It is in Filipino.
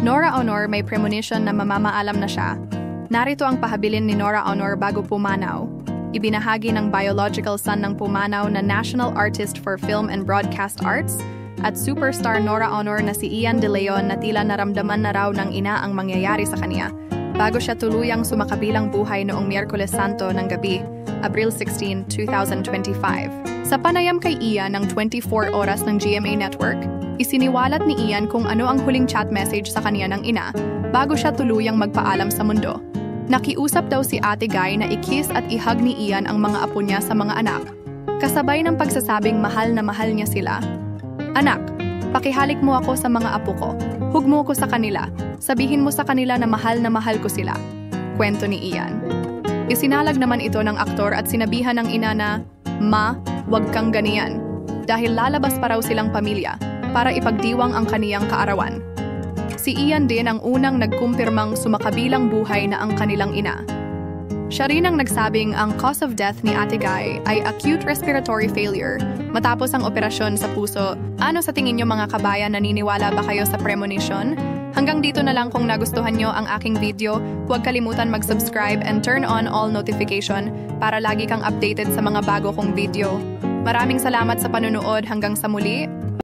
Nora Aunor may premonition na mamamaalam na siya. Narito ang pahabilin ni Nora Aunor bago pumanaw. Ibinahagi ng biological son ng pumanaw na National Artist for Film and Broadcast Arts at superstar Nora Aunor na si Ian De Leon na tila naramdaman na raw ng ina ang mangyayari sa kanya bago siya tuluyang sumakabilang buhay noong Miyerkules Santo ng gabi, Abril 16, 2025. Sa panayam kay Ian ng 24 oras ng GMA Network, isiniwalat ni Ian kung ano ang huling chat message sa kanya ng ina bago siya tuluyang magpaalam sa mundo. Nakiusap daw si Ate Guy na i-kiss at ihug ni Ian ang mga apo niya sa mga anak. Kasabay ng pagsasabing mahal na mahal niya sila. Anak, pakihalik mo ako sa mga apo ko. Hug mo ko sa kanila. Sabihin mo sa kanila na mahal ko sila. Kwento ni Ian. Isinalag naman ito ng aktor at sinabihan ng ina na, "Ma, wag kang ganiyan." Dahil lalabas pa raw silang pamilya para ipagdiwang ang kaniyang kaarawan. Si Ian din ang unang nagkumpirmang sumakabilang buhay na ang kanilang ina. Siya rin ang nagsabing ang cause of death ni Ate Guy ay acute respiratory failure matapos ang operasyon sa puso. Ano sa tingin niyo mga kabayan, naniniwala ba kayo sa premonition? Hanggang dito na lang. Kung nagustuhan niyo ang aking video, huwag kalimutan mag-subscribe and turn on all notification para lagi kang updated sa mga bago kong video. Maraming salamat sa panunood. Hanggang sa muli.